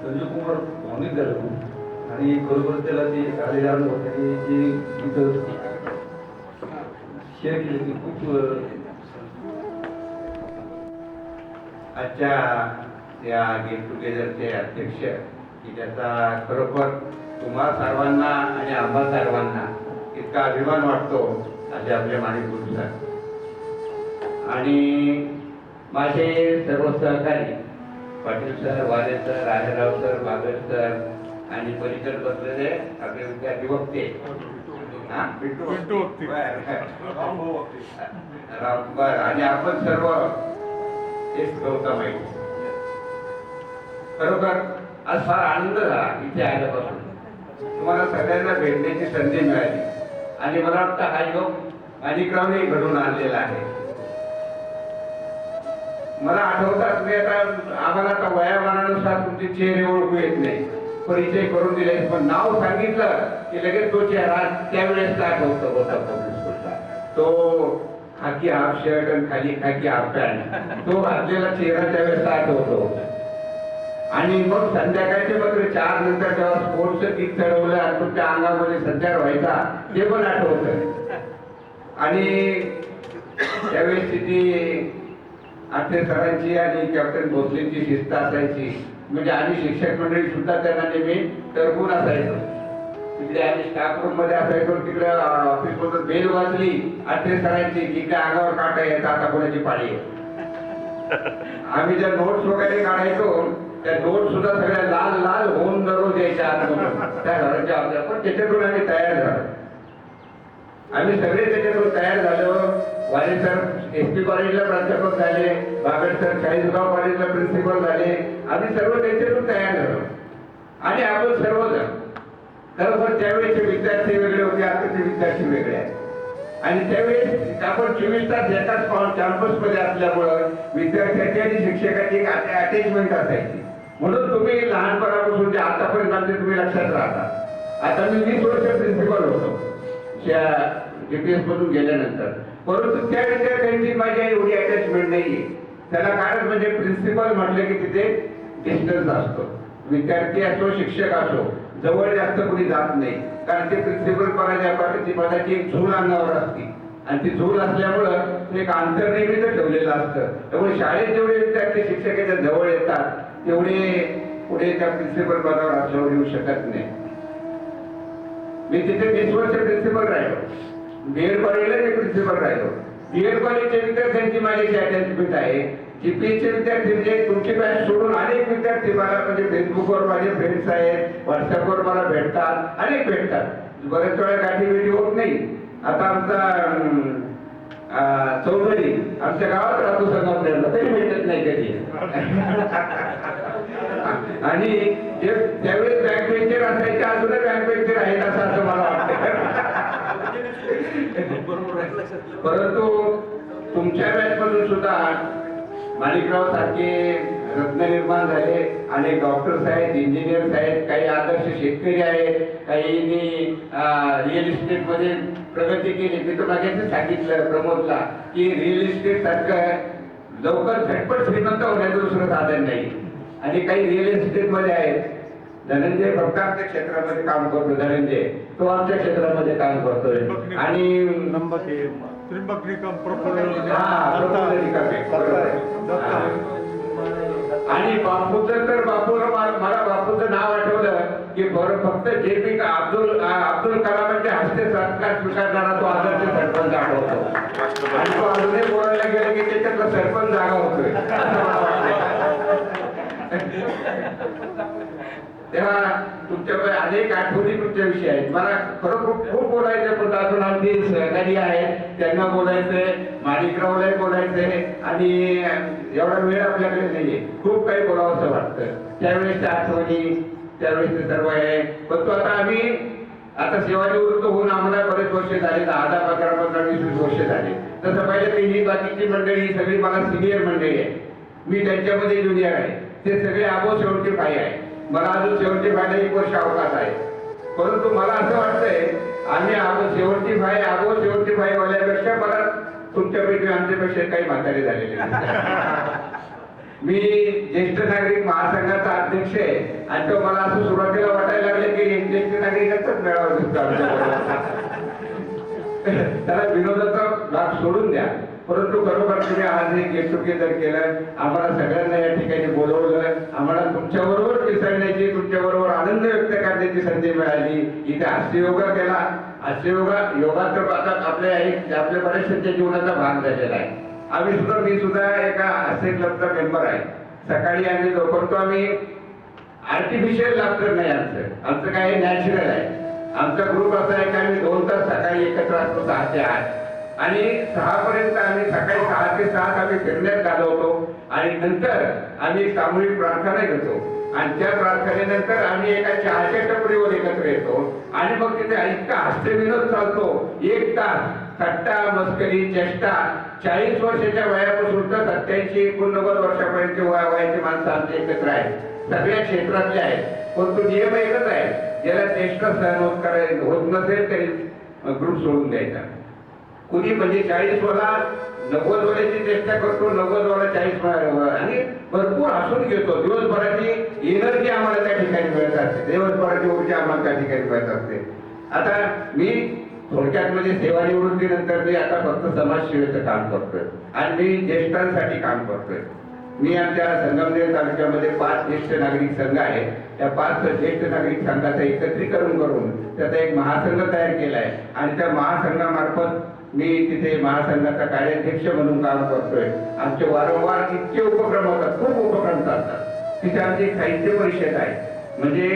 संजय कुमार भावनिक झालो आणि खरोखर त्याला ती आलेल्या अनुभवासाठी जी इथं शेअर केली ती खूप आजच्या या गेट टुगेदरचे अध्यक्ष की त्याचा खरोखर तुम्हा सर्वांना आणि आम्हा सर्वांना इतका अभिमान वाटतो असे आपले माणिक सर आणि माझे सर्व सहकारी पाटील सर, वाले सर, राजाराव सर, बागर सर आणि परिसर बसलेले आपले विद्यार्थी वक्ते आणि आपण सर्व तेच गौतम आहे. खरोखर आज फार आनंद झाला इथे आल्यापासून तुम्हाला सगळ्यांना भेटण्याची संधी मिळाली आणि मला वाटतं हा योग माणिकरावने घडून आणलेला आहे. मला आठवतात तुम्ही आता आम्हाला आता वयामानानुसार तुमचे चेहरे ओळखू येत नाही, परिचय करून दिले, पण नाव सांगितलं की लगेच तो चेहरा त्यावेळेस आठवतो होता पब्लिक स्कूलचा तो खाकी हाफ शर्ट आणि खाली खाकी हाफ पॅन्ट तो घातलेला चेहरा त्यावेळेस आठवतो. आणि मग संध्याकाळचे मात्र 4 नंतर जेव्हा स्पोर्ट्सचं गीत चढवलं आणि तुमच्या अंगामध्ये संचार व्हायचा ते पण आठवतं. आणि त्यावेळेस ती आठे सरांची आणि कॅप्टन भोसलेंची शिस्त असायची, म्हणजे आम्ही शिक्षक मंडळी सुद्धा त्यांना नेहमी टरबून असायचो. तिकडे आम्ही स्टाफ रूम मध्ये असायचो, तिकडे ऑफिस मधून बेल वाजली आठे सरांची की त्या अंगावर काटा यायचा, आता कोणाची पाळी आहे. आम्ही ज्या नोट्स वगैरे काढायचो त्या नोट सुद्धा सगळ्या लाल लाल होऊन दररोज यायच्या त्या घराच्या आपल्या, पण त्याच्यातून आम्ही तयार झालो. आम्ही सगळे त्याच्यातून तयार झालो. वाले सर SP कॉलेजला प्राध्यापक झाले, बागड सर चाळीसगाव कॉलेजला प्रिन्सिपल झाले. आम्ही सर्व त्याच्यातून तयार झालो आणि आपण सर्वजण खरोखर त्यावेळेचे विद्यार्थी वेगळे होते, आताचे विद्यार्थी वेगळे आहेत. आणि त्यावेळेस आपण 24 तास एकाच कॅम्पस मध्ये असल्यामुळं विद्यार्थ्याची आणि शिक्षकाची एक अटॅचमेंट असायची. म्हणून तुम्ही लहानपणापासून जे आतापर्यंत आमचे तुम्ही लक्षात राहता. आता मी 20 वर्ष प्रिन्सिपल होतो GPS मधून गेल्यानंतर, परंतु त्या विद्यार्थ्यांची माझी एवढी अटॅचमेंट नाहीये. त्याला कारण म्हणजे प्रिन्सिपल म्हटलं की तिथे डिस्टन्स असतो. विद्यार्थी असो शिक्षक असो जवळ जास्त कोणी जात नाही, कारण ते प्रिन्सिपल पदाची एक झूल अंगावर असते आणि ती झूल असल्यामुळं एक अंतर नेहमीच ठेवलेलं असतं. त्यामुळे शाळेत जेवढे विद्यार्थी शिक्षकाच्या जवळ येतात तेवढे पुढे त्या प्रिन्सिपल पदावर असल्यावर येऊ शकत नाही. मी तिथे 20 वर्ष प्रिन्सिपल राहिलो. BEd कॉलेजला मी प्रिन्सिपल राहिलो. BEd कॉलेजच्या विद्यार्थ्यांची माझी अटॅचमेंट आहे. GPSचे विद्यार्थी म्हणजे तुमची बॅच सोडून अनेक विद्यार्थी मला म्हणजे फेसबुकवर माझे फ्रेंड्स आहेत, व्हॉट्सअपवर मला भेटतात, अनेक भेटतात. बऱ्याच वेळा गाठी भेटी होत नाही. आता आमचा चौधरी आमच्या गावात राहतो संगमनेरला, तरी भेटत नाही कधी. आणि जे त्यावेळेस बँक बेंचर असायचे अजूनही बँक बेंचर आहेत असं मला वाटतं. परंतु तुमच्या बॅच मधून सुद्धा माणिकराव सारखे रत्न निर्माण झाले. अनेक डॉक्टर्स आहेत, इंजिनियर्स आहेत, काही आदर्श शेतकरी आहेत, काही रिअल इस्टेट मध्ये प्रगती केली. मी तर मागे सांगितलं प्रमोदला की रिअल इस्टेट सारखं लवकर झटपट श्रीमंत होण्याचं दुसरं साधन नाही. आणि काही रिअल इस्टेट मध्ये आहेत. धनंजय फक्त आमच्या क्षेत्रामध्ये काम करतो. धनंजय तो आमच्या क्षेत्रामध्ये काम करतोय. आणि आणि बापूचं तर मला बापूचं नाव आठवलं की फक्त JP अब्दुल कलामांच्या हस्ते सत्कार स्वीकारणारा तो आदर्श सरपंच आठवतो. आणि तो अजूनही बोलायला गेला की त्याच्यातला सरपंच जागा होतोय असं मला वाटतं. तेव्हा तुमच्याकडे अनेक आठवणी तुमच्या विषयी आहेत. मला खरोखर खूप बोलायचं, पण अजून आमचे सहकारी आहेत त्यांना बोलायचंय, माणिकरावलाही बोलायचंय आणि एवढा वेळ आपल्याकडे नाहीये. खूप काही बोलावं असं वाटतं. त्यावेळेसच्या आठवणी, त्यावेळेस सर्व आहे. पण तो आता सेवानिवृत्त होऊन आम्हाला बरेच वर्ष झाले, 10, 15, 20 वर्ष झाले. तसं पाहिलं तर ही बाकीची मंडळी सगळी मला सिनियर मंडळी आहे. मी त्यांच्यामध्ये ज्युनियर आहे. ते सगळे आबो 75 आहे. मला अजून 75ला 1 वर्ष अवकाश आहे. परंतु मला असं वाटतंय आम्ही आबो 75 वाल्यापेक्षा मला तुमच्यापैकी आमच्यापेक्षा काही म्हातारे झालेले. मी ज्येष्ठ नागरिक महासंघाचा अध्यक्ष आहे आणि तो मला असं सुरुवातीला वाटायला लागलं की ज्येष्ठ नागरिकांचाच मेळावा दिसतो आमच्याबरोबर. त्याला विनोदाचा भाग सोडून द्या, परंतु खरोखर तुम्ही आज हे गेट टुगेदर केलं, आम्हाला सगळ्यांना या ठिकाणी बोलवलं, आम्हाला तुमच्याबरोबर मिसळण्याची, तुमच्याबरोबर आनंद व्यक्त करण्याची संधी मिळाली. इथे हास्ययोगा केला. योगा तर आता आपल्या बऱ्याचशांच्या जीवनाचा भाग झालेला आहे. मी सुद्धा एका हास्य क्लबचा मेंबर आहे. सकाळी आम्ही जो करतो, आम्ही आर्टिफिशियल लाफ्टर नाही, आमचं काय नॅचरल आहे. आमचा ग्रुप असा आहे की आम्ही 2 तास सकाळी एकत्र असतो 6 ते 8 आणि 6 पर्यंत आम्ही सकाळी 6 ते 7 आम्ही फिरण्यात घालवतो आणि नंतर आम्ही एक सामूहिक प्रार्थना घेतो आणि त्या प्रार्थनेनंतर आम्ही एका चहाच्या टपरीवर एकत्र येतो आणि मग तिथे इतका हास्यविनोद चालतो. 1 तास थट्टा मस्करी चेष्टा. 40 वर्षाच्या वयापासून तर 87 89 वर्षापर्यंत वयाची माणसं आमची एकत्र आहेत. सगळ्या क्षेत्रातले आहेत, पण तो नियम एकच आहे, ज्याला चेष्टा सहन होत नसेल तरी ग्रुप सोडून द्यायचा. कुणी म्हणजे 40 वाला 90 वाल्याची चेष्टा करतो, 90 वाला 40 आणि भरपूर हसून घेतो. दिवसभराची एनर्जी आम्हाला त्या ठिकाणी मिळत असते, दिवसभराची ऊर्जा आम्हाला त्या ठिकाणी मिळत असते. आता मी थोडक्यात म्हणजे सेवानिवृत्तीनंतर मी आता फक्त समाजसेवेचं काम करतोय आणि मी ज्येष्ठांसाठी काम करतोय. मी आमच्या संगमनेर तालुक्यामध्ये 5 ज्येष्ठ नागरिक संघ आहे. त्या 5 ज्येष्ठ नागरिक संघाचं एकत्रीकरण करून त्याचा एक महासंघ तयार केला आहे आणि त्या महासंघामार्फत मी तिथे महासंघाचा कार्याध्यक्ष म्हणून काम करतोय. आमचे वारंवार इतके उपक्रम होतात, खूप उपक्रम चालतात. तिथे आमची एक साहित्य परिषद आहे, म्हणजे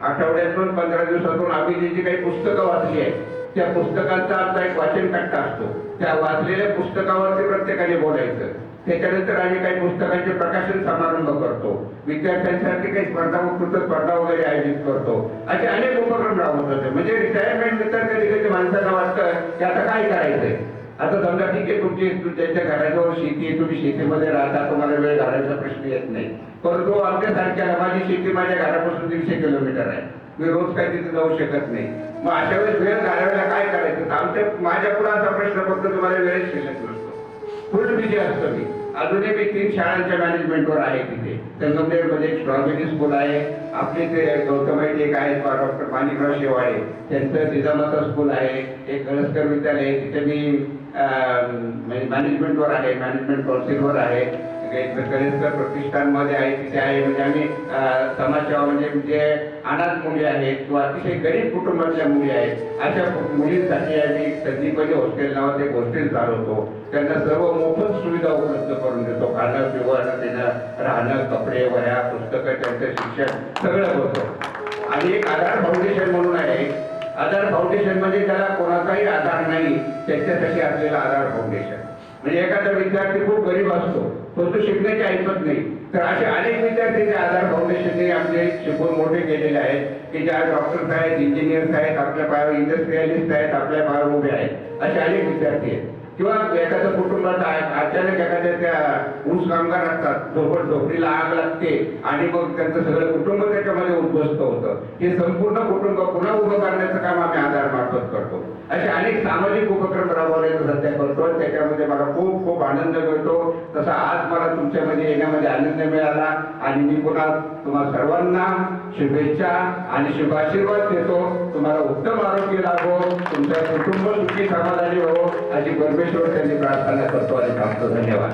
आठवड्यातून 15 दिवसातून आम्ही जी काही पुस्तकं वाचली आहेत त्या पुस्तकांचा आमचा एक वाचन कट्टा असतो. त्या वाचलेल्या पुस्तकावरती प्रत्येकाने बोलायचं. त्याच्यानंतर आम्ही काही पुस्तकांचे प्रकाशन समारंभ करतो, विद्यार्थ्यांसाठी काही स्पर्धा वगैरे आयोजित करतो. असे अनेक उपक्रम राबवत होते. म्हणजे रिटायरमेंट नंतर कधी कधी माणसाला वाटतं की आता काय करायचंय. आता समजा ठीक आहे, त्यांच्या घराजवळ शेती आहे, तुम्ही शेतीमध्ये राहता, तुम्हाला वेळ घालायचा प्रश्न येत नाही. परंतु आमच्यासारख्याला माझी शेती माझ्या घरापासून 150 किलोमीटर आहे, मी रोज काही तिथे जाऊ शकत नाही. मग अशा वेळेस वेळ घालवायला काय करायचं. माझ्या पुढे असा प्रश्न फक्त तुम्हाला वेळच शिल्लक नसतो, फुल बिझी असतो मी. अजूनही मी 3 शाळांच्या मॅनेजमेंटवर आहे. तिथे संगमनेरमध्ये एक स्ट्रॉबेरी स्कूल आहे, आपले ते गौतमाईत एक आहे डॉक्टर माणिकराव शेवाळे त्यांचं जिजामाता स्कूल आहे, एक कळसकर विद्यालय आहे, तिथे मी मॅनेजमेंटवर आहे, मॅनेजमेंट काउन्सिलवर आहे. कळसकर प्रतिष्ठानमध्ये आहे, तिथे आहे. म्हणजे आम्ही समाजसेवा म्हणजे अनाथ मुली आहेत किंवा अतिशय गरीब कुटुंबातल्या मुली आहेत, अशा मुलींसाठी आम्ही संदीपनी हॉस्टेल नावाचे एक हॉस्टेल चालवतो. त्यांना सर्व मोफत सुविधा उपलब्ध करून देतो, खाणं पिवणं देणं, राहणं, कपडे, वह्या, पुस्तकं, त्यांचं शिक्षण सगळं होतं. आणि एक आधार फाउंडेशन म्हणून आहे. आधार फाउंडेशन म्हणजे त्याला कोणाचाही आधार नाही त्याच्यासाठी असलेला आधार फाउंडेशन. म्हणजे एखादा विद्यार्थी खूप गरीब असतो, तो शिकण्याची ऐकत नाही, तर असे अनेक विद्यार्थी त्या आधार फाउंडेशनने आमचे शिकून मोठे केलेले आहेत की ज्या डॉक्टर्स आहेत, इंजिनियर्स आहेत, आपल्या पायावर इंडस्ट्रियलिस्ट आहेत, आपल्या पायावर उभे आहेत, असे अनेक विद्यार्थी आहेत. किंवा एखाद्या कुटुंबात अचानक एखाद्या त्या ऊस कामगार असतात, झोपडीला आग लागते आणि मग त्यांचं सगळं कुटुंब त्याच्यामध्ये उद्ध्वस्त होतं. हे संपूर्ण कुटुंब पुन्हा उभं करण्याचं काम आम्ही आधार मार्फत करतो. असे अनेक सामाजिक उपक्रम राबवण्याचं सध्या करतो, त्याच्यामध्ये मला खूप खूप आनंद मिळतो. तसा आज मला तुमच्यामध्ये येण्यामध्ये आनंद मिळाला आणि मी पुन्हा तुम्हा सर्वांना शुभेच्छा आणि शुभाशीर्वाद देतो. तुम्हाला उत्तम आरोग्य लाभो, तुमचं कुटुंब सुखी समाधानी हो अशी परमेश्वर त्यांनी प्रार्थना करतो आणि थांबतो. धन्यवाद.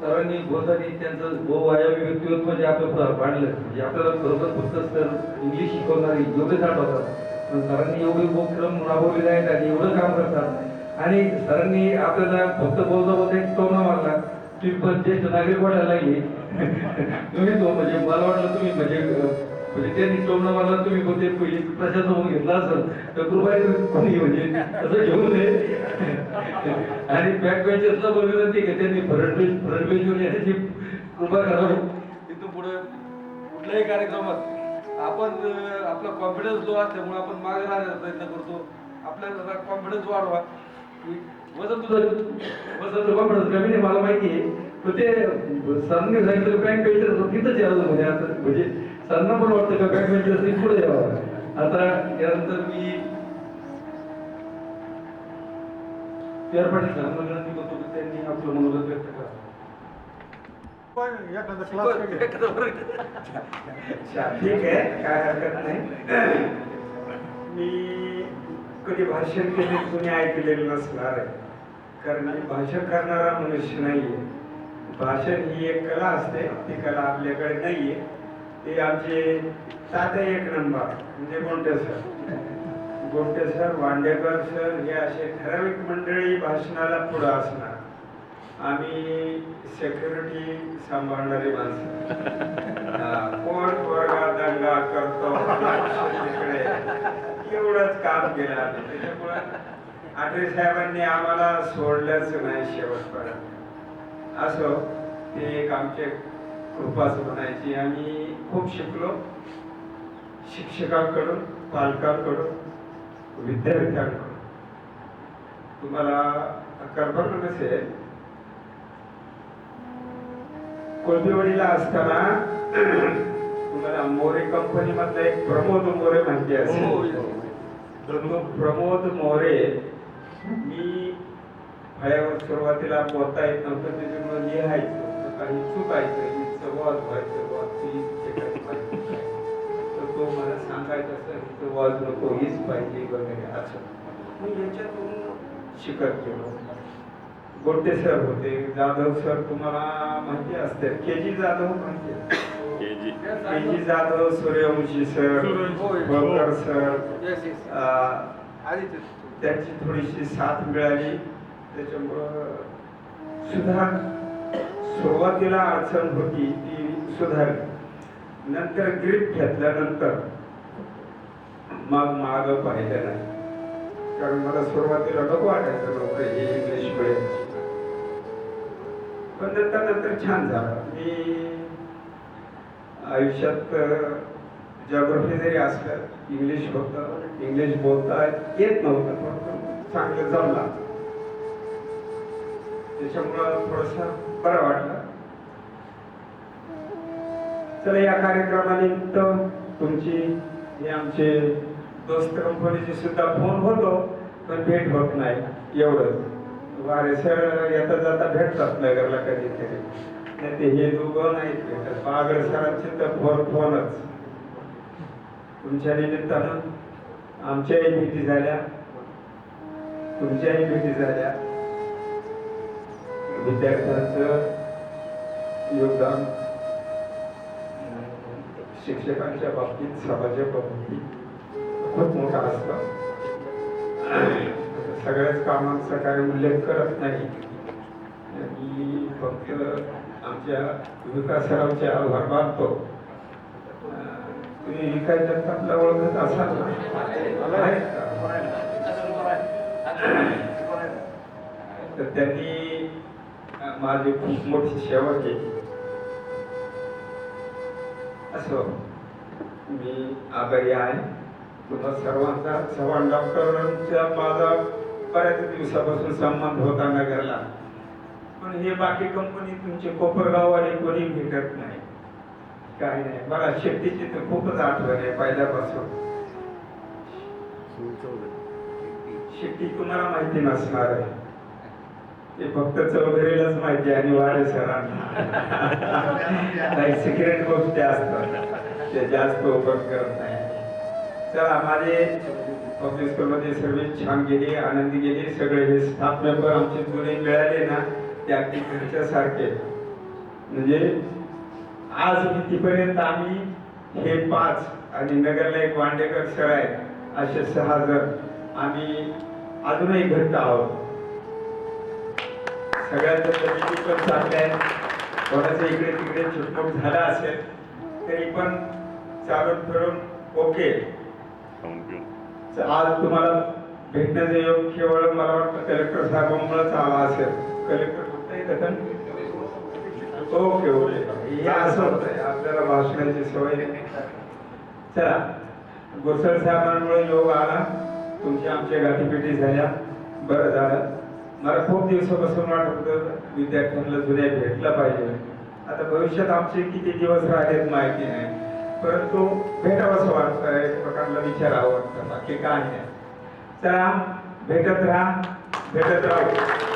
सरांनी बोलताना त्यांचं बहुआयामी व्यक्तिमत्व जे आपलं पाडलं, म्हणजे आपल्याला खरोखर फक्त सर इंग्लिश शिकवणारी एवढेच आठवतात, पण सरांनी एवढे उपक्रम राबवलेले आहेत आणि एवढं काम करतात. आणि सरांनी आपल्याला फक्त बोलता एक टोमणा मारला, तुम्ही ज्येष्ठ नागरिक वाटायला लागले. तुम्ही तो म्हणजे मला वाटलं तुम्ही म्हणजे त्यांनी टोमणा मारला, तुम्ही कोणते पहिले प्रशासन होऊन घेतला असेल तर कृपया कोणी म्हणजे असं घेऊन नये. आणि बॅक बेंचर्सला पण विनंती की त्यांनी फ्रंट बेंचवर येण्याची कृपा करावी. तिथून पुढे कुठल्याही कार्यक्रमात आपण आपला कॉन्फिडन्स लो असल्यामुळे आपण मागे राहण्याचा प्रयत्न करतो. आपल्याला कॉन्फिडन्स वाढवा. वजन कॉन्फिडन्स कमी नाही मला माहिती आहे, पण ते सरांनी सांगितलं बँक बेंचर्स तिथंच यावं म्हणजे आता म्हणजे सरांना पण वाटतं का बँक बेंचर्स पुढे यावं. आता यानंतर मी पाटील सरांना विनंती करतो की त्यांनी आपलं मनोगत व्यक्त एखादा क्लास अच्छा, ठीक आहे, काय हरकत नाही. मी कधी भाषण केले कोणी ऐकलेलं नसणार आहे, कारण मी भाषण करणारा मनुष्य नाहीये. भाषण ही एक कला असते, ती कला आपल्याकडे नाहीये. ते आमचे तात्या एक नंबर म्हणजे गोंटे सर, वांडेकर सर हे असे ठराविक मंडळी भाषणाला पुढं असणार. आम्ही सेक्युरिटी सांभाळणारी माणसं. कोण वर्गात दंगा करतो तिकडे एवढंच काम केलं आम्ही. त्याच्यामुळं आठरे साहेबांनी आम्हाला सोडलंच नाही शेवटपर्यंत. असो, ते एक आमचे कृपाच म्हणायची. आम्ही खूप शिकलो शिक्षकांकडून, पालकांकडून, विद्यार्थ्यांकडून. तुम्हाला कल्पना नसेल, कोळपेवाडीला असताना तुम्हाला मोरे कंपनी मधला एक प्रमोद मोरे माहिती असेल. प्रमोद मोरे, मी फळ्यावर सुरुवातीला बोलता येत नव्हतं, त्याच्यामुळे लिहायचं, काही चुकायचं, हिचं वाद व्हायचं, तर तो मला सांगायचा, सर हिचं वाद नको, हीच पाहिजे वगैरे असं. मी याच्यातून शिकत गेलो. गोटे सर होते, जाधव सर तुम्हाला माहिती असते, के.जी. जाधव माहिती आहे, के.जी. जाधव, सूर्यवंशी सर, बोलकर सर, त्यांची थोडीशी साथ मिळाली. त्याच्यामुळं सुरुवातीला अडचण होती ती सुधारली. नंतर ग्रीप घेतल्यानंतर मग माग पाहिलं नाही, कारण मला सुरुवातीला नको वाटायचं नव्हतं हे इंग्लिश मिडियम. पण नंतर छान झालं. मी आयुष्यात जॉग्रफी जरी असलं, इंग्लिश होतं, इंग्लिश बोलता येत नव्हतं, पण चांगलं जमला. त्याच्यामुळं थोडंसं बरं वाटलं. चला, या कार्यक्रमानिमित्त तुमची हे आमचे दोस्त कंपनीचे सुद्धा फोन होतो, पण भेट होत नाही एवढंच. वारे सर येता जाता भेटतात नगरला कधीतरी, नाही ते हे दोघं नाहीत भेटत. बागड सरांचे तर फोनच. तुमच्या निमित्तानं आमच्याही भेटी झाल्या, तुमच्याही भेटी झाल्या. विद्यार्थ्यांचं योगदान शिक्षकांच्या बाबतीत, समाजाच्या बाबतीत खूप मोठा असतं. सगळ्याच कामांचा काही उल्लेख करत नाही. मी फक्त आमच्या विकास सरांचे आभार मानतो. तुम्ही विकास जगतापला ओळखत असाल ना? तर त्यांनी माझी खूप मोठी सेवा केली. असो, मी आभारी आहे तुम्हा सर्वांचा. चव्हाण डॉक्टरांचा माझा बऱ्याच दिवसापासून संबंध होता नगरला, पण हे बाकी कंपनी तुमचे कोपरगाव आणि कोणी भेटत नाही, काही नाही. मला शेतीची तर खूपच आठवण आहे पहिल्यापासून. शेती तुम्हाला माहिती नसणार आहे, ते फक्त चौधरीलाच माहिती आणि वाडे सरांना. काही सिक्रेट गोष्टी असतात, ते जास्त ओपन करत नाही. चला, माझे पब्लिक स्कूलमध्ये सर्व्हिस छान गेली, आनंदी गेली. सगळे हे स्टाफ मेंबर आमचे जुने मिळाले ना, ते अगदी घरच्यासारखे. म्हणजे आज कितीपर्यंत आम्ही हे 5 आणि नगरला एक वांडेकर सर आहेत, असे 6 जण आम्ही अजूनही घट्ट आहोत. सगळ्यांचं तब्येती पण चांगल्या आहेत. कोणाचं इकडे तिकडे छुटमुट झाला असेल तरी पण चालून फिरून ओके. आज तुम्हाला भेटण्याचं योग केवळ मला वाटतं कलेक्टर साहेबांमुळेच आला असेल. कलेक्टर ओके ओके, हे असं होतंय, आपल्याला भाषणाची सवय नाही. चला, गोसल साहेबांमुळे योग आला, तुमच्या आमच्या गाठीभेटी झाल्या, बरं झालं. मला खूप दिवसापासून वाटत होतं विद्यार्थ्यांना जुन्या भेटलं पाहिजे. आता भविष्यात आमचे किती दिवस राहिलेत माहिती नाही, परंतु भेटावंसं वाटतं, एकमेकांना विचारावं वाटतं, बाकी काय नाही. चला, भेटत राहा, भेटत राहू.